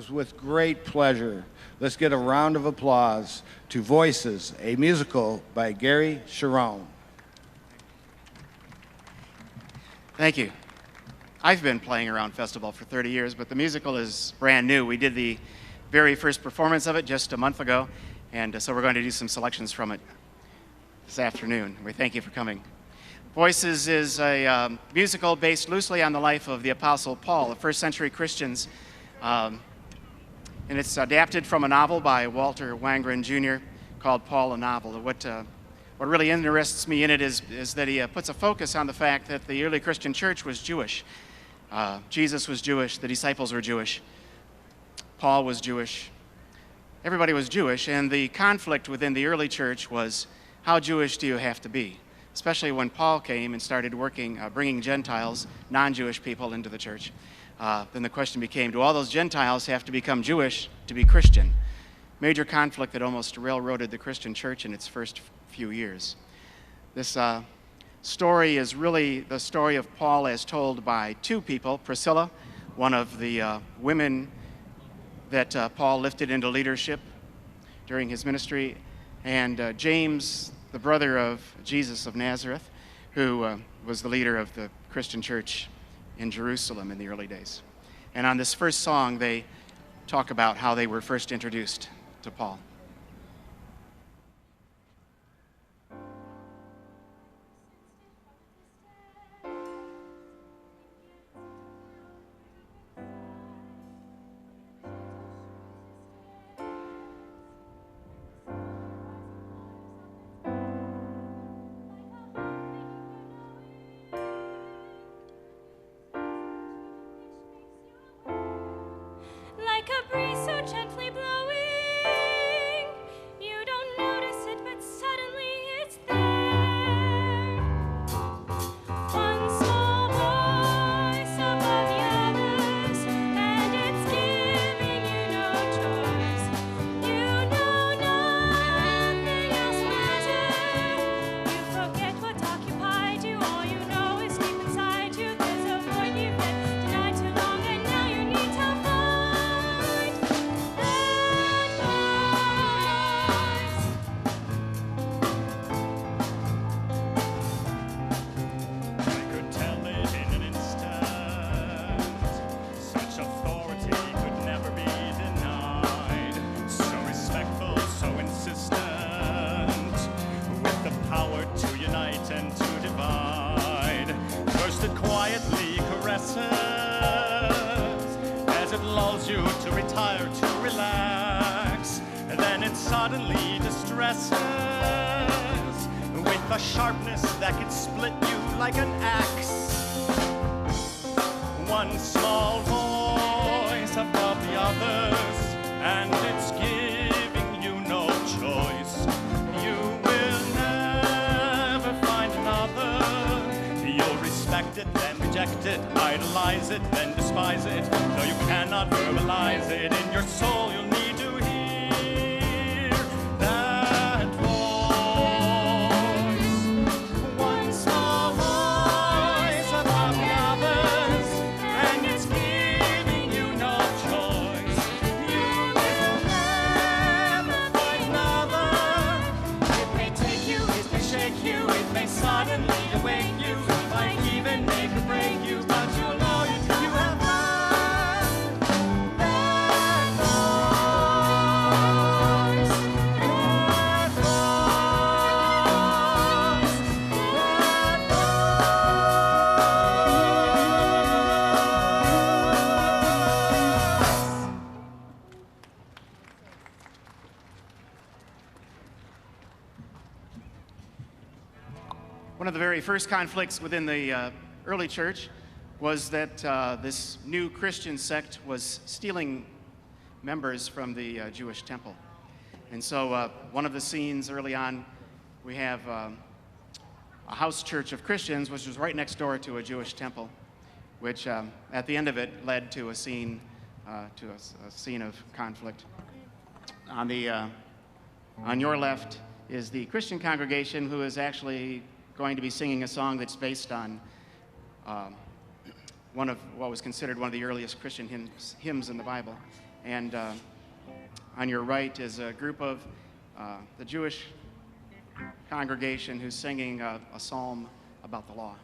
is with great pleasure. Let's get a round of applause to Voices, a musical by Gary Sharon. Thank you. I've been playing around festival for 30 years, but the musical is brand new. We did the very first performance of it just a month ago, and so we're going to do some selections from it this afternoon. We thank you for coming. Voices is a musical based loosely on the life of the Apostle Paul, the first century Christians, and it's adapted from a novel by Walter Wangerin Jr. called Paul a Novel. What really interests me in it is that he puts a focus on the fact that the early Christian church was Jewish. Jesus was Jewish, the disciples were Jewish, Paul was Jewish, everybody was Jewish, and the conflict within the early church was, how Jewish do you have to be? Especially when Paul came and started working, bringing Gentiles, non-Jewish people into the church. Then the question became, do all those Gentiles have to become Jewish to be Christian? Major conflict that almost railroaded the Christian church in its first few years. This story is really the story of Paul as told by two people, Priscilla, one of the women that Paul lifted into leadership during his ministry, and James, the brother of Jesus of Nazareth, who was the leader of the Christian church in Jerusalem in the early days. And on this first song, they talk about how they were first introduced to Paul. Like a breeze so gently blowing, you don't notice it, but suddenly it's there. One small voice above the others, and it's giving you no choice. You know nothing else matters. You forget what occupied you, all you know is deep inside you. There's a void you've been denied too long, and now you need to find that voice. I could tell it in an instant. Such authority could never be denied. So respectful, so insistent, with the power to unite and to divide. First it quietly caresses, as it lulls you to retire, to relax. And then it suddenly distresses, with a sharpness that could split you like an axe. One small voice above the others, and it's giving you no choice. You will never find another. You'll respect it, then reject it, idolize it, then despise it. Though you cannot verbalize it, in your soul you'll need to hear that voice. One small voice above the others, and it's giving you no choice. You will never find another. It may take you, it may shake you, it may suddenly awake you, it might even make or break you, but you'll know you have found that voice, that voice, that voice. One of the very first conflicts within the early church was that this new Christian sect was stealing members from the Jewish temple. And so one of the scenes early on, we have a house church of Christians, which was right next door to a Jewish temple, which at the end of it led to a scene of conflict. On your left is the Christian congregation, who is actually going to be singing a song that's based on one of what was considered one of the earliest Christian hymns in the Bible. And on your right is a group of the Jewish congregation who's singing a psalm about the law.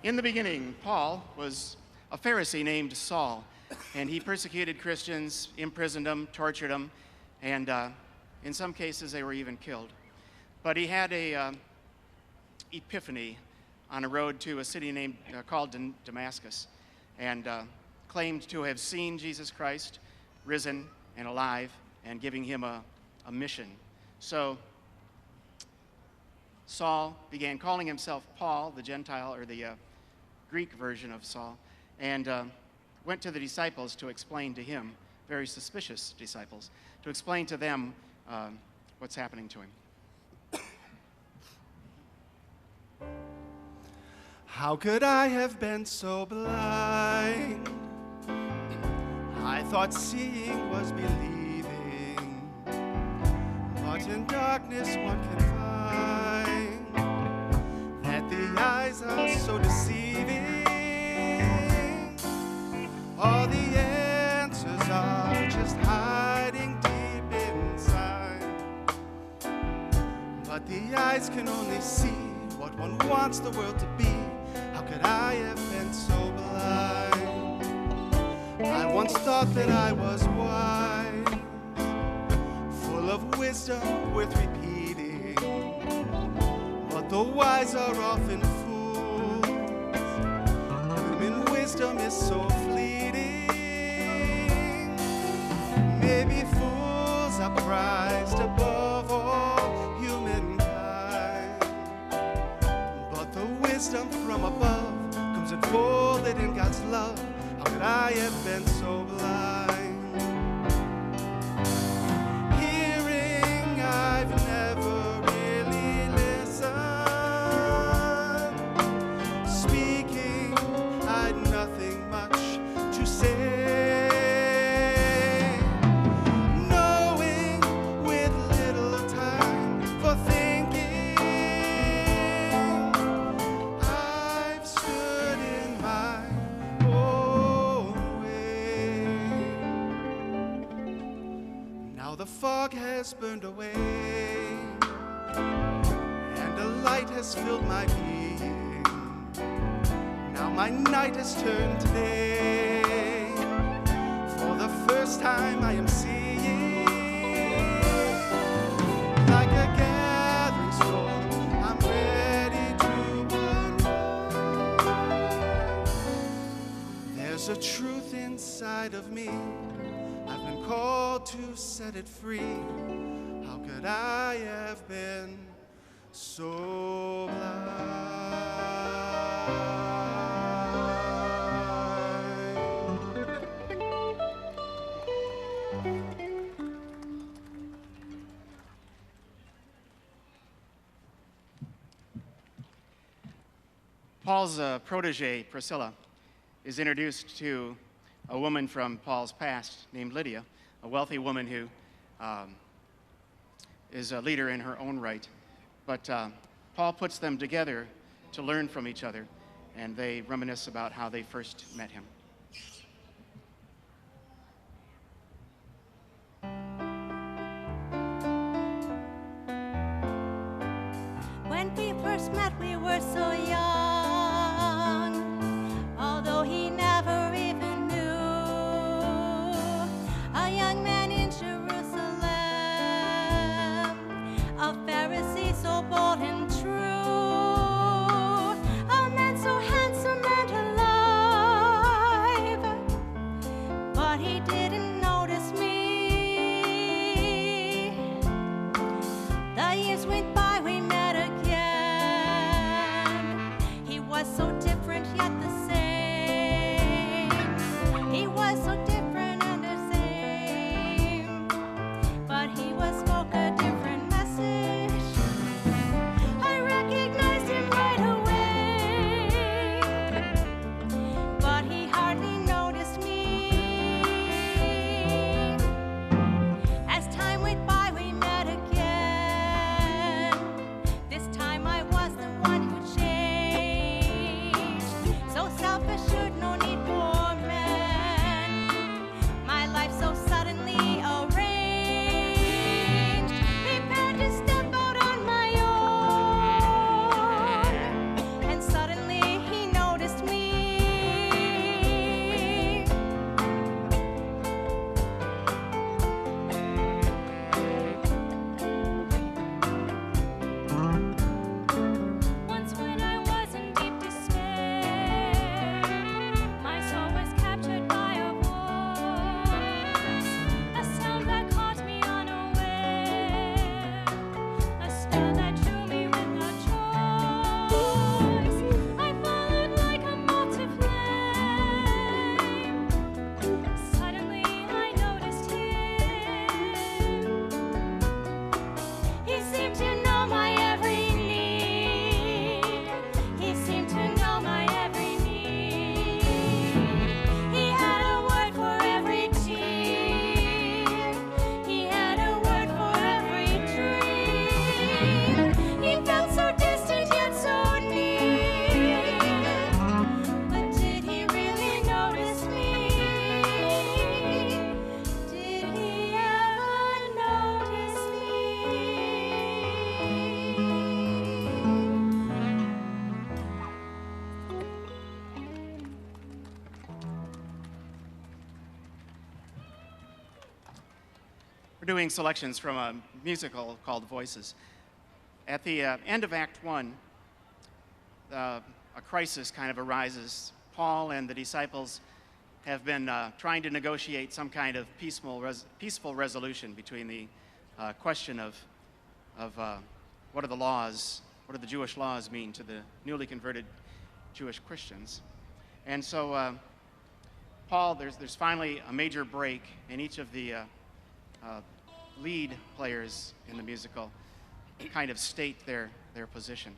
In the beginning, Paul was a Pharisee named Saul, and he persecuted Christians, imprisoned them, tortured them, and in some cases they were even killed. But he had a epiphany on a road to a city named called Damascus, and claimed to have seen Jesus Christ risen and alive and giving him a mission. So Saul began calling himself Paul, the Gentile, or the Greek version of Saul, and went to the disciples to explain to him, very suspicious disciples, to explain to them what's happening to him. How could I have been so blind? I thought seeing was believing, but in darkness one can find that the eyes are so deceiving. All the answers are just hiding deep inside, but the eyes can only see what one wants the world to be. How could I have been so blind? I once thought that I was wise, full of wisdom worth repeating, but the wise are often fools. is so fleeting. Maybe fools are prized above all humankind, but the wisdom from above comes enfolded in God's love. How could I have been so blind? Hearing, I've never really listened. Speaking, I'd nothing much to say. Knowing, with little time for thinking, I've stood in my own way. Now the fog has burned away, and a light has filled my being. Now my night has turned to day. For the first time I am seeing, like a gathering storm, I'm ready to unroll. There's a truth inside of me, I've been called to set it free. How could I have been so blind? Paul's protege, Priscilla, is introduced to a woman from Paul's past named Lydia, a wealthy woman who is a leader in her own right. But Paul puts them together to learn from each other, and they reminisce about how they first met him. When we first met, we were so young, although he never even knew. A young man in Jerusalem, a Pharisee so bold and true, a man so handsome and alive, but he didn't notice me. The years went by, we met again. He was so different yet the same. He was so different and the same, but he was spoke a different message. I recognized him right away, but he hardly noticed me. As time went by, we met again. This time I was the one who changed. So self-assured, no need for men. My life so suddenly arranged. Prepared to step out on my own. And suddenly he noticed me. Once when I was in deep despair, my soul was captured by a voice, a sound that caught me unaware, a spell that drew me without choice. I followed like a moth to flame. Suddenly I noticed him. He seemed to know my every need. He seemed to know my every need. He had a word for every tear. He had a word for every dream. He felt so distant yet so near. But did he really notice me? Did he ever notice me? We're doing selections from a musical called Voices. At the end of Act 1, a crisis kind of arises Paul and the disciples have been trying to negotiate some kind of peaceful resolution between the question of what are the laws, what do the Jewish laws mean to the newly converted Jewish Christians. And so Paul, there's finally a major break, and each of the lead players in the musical kind of state their position.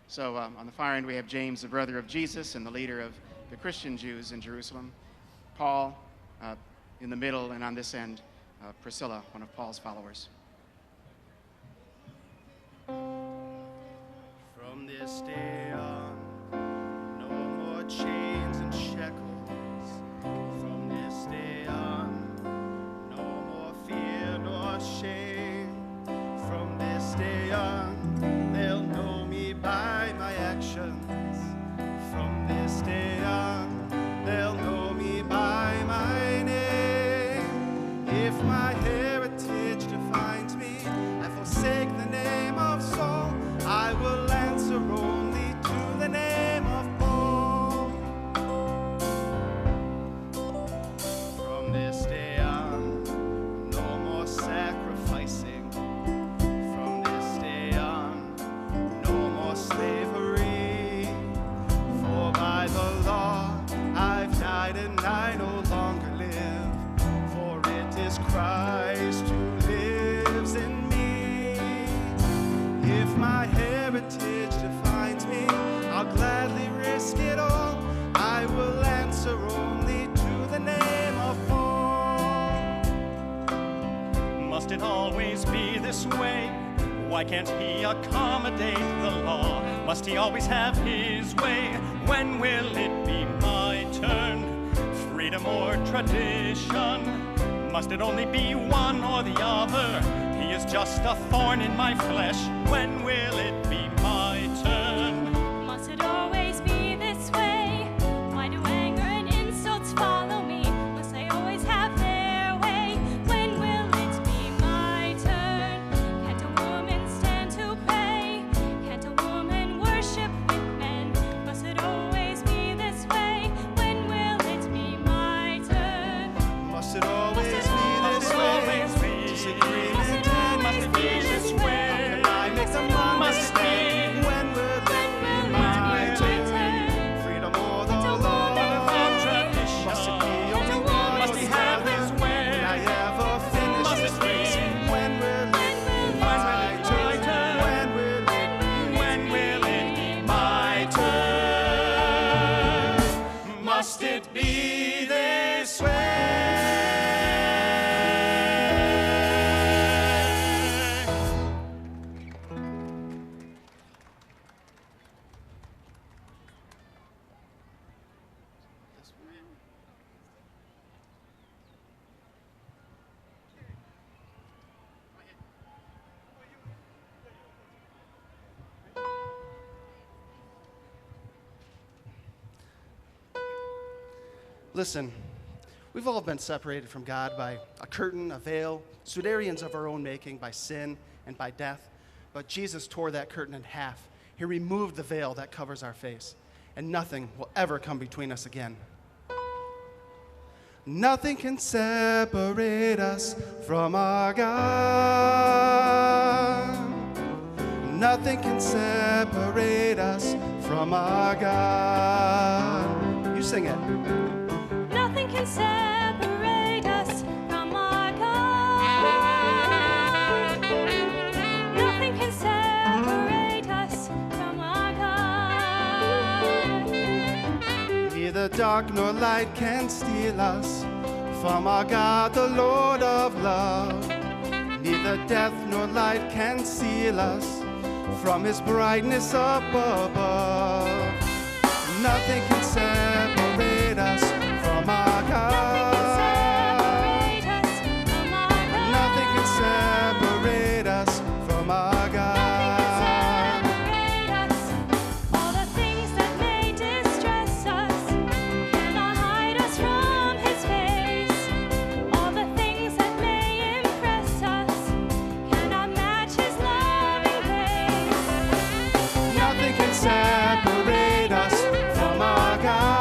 So on the far end we have James, the brother of Jesus and the leader of the Christian Jews in Jerusalem. Paul in the middle, and on this end, Priscilla, one of Paul's followers. From this day on, no more chains and shackles. From this day on, no more fear nor shame. From this day on, they'll know me by my actions. From this day on, they'll know me by my name. If my heritage defines me, I forsake the name of Saul. I will answer only to the name of Paul. From this day on, no more sacrificing. From this day on, no more slavery. For by the law I've died and I no longer live. For it is Christ who lives in me. If my heritage defines me, I'll gladly risk it all. I will answer only to the name of Paul. Must it always be this way? Why can't he accommodate the law? Must he always have his way? When will it be my turn? Freedom or tradition? Must it only be one or the other? He is just a thorn in my flesh. When will it be my turn? Must it always be this way? Why do anger and insults follow me? Must they always have their way? When will it be my turn? Can't a woman stand to pray? Can't a woman worship with men? Must it always be this way? When will it be my turn? Must it always be this way? Disagreement Must it and always be this division. way? How can I make them understand? When will it be my turn? Freedom or the law? Must it be only one Must or he the have other? his way? Will I ever finish Must this it be? race? When will it be my turn? When will it When will it be my turn? Must it be this way? Listen, we've all been separated from God by a curtain, a veil, Sudarians of our own making, by sin and by death. But Jesus tore that curtain in half. He removed the veil that covers our face, and nothing will ever come between us again. Nothing can separate us from our God. Nothing can separate us from our God. You sing it. Nothing can separate us from our God. Nothing can separate us from our God. Neither dark nor light can steal us from our God, the Lord of love. Neither death nor light can seal us from his brightness up above. Nothing can separate us from our God. Nothing can separate us from our God. All the things that may distress us cannot hide us from his face. All the things that may impress us cannot match his loving grace. Nothing can separate us from our God.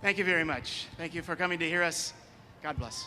Thank you very much. Thank you for coming to hear us. God bless.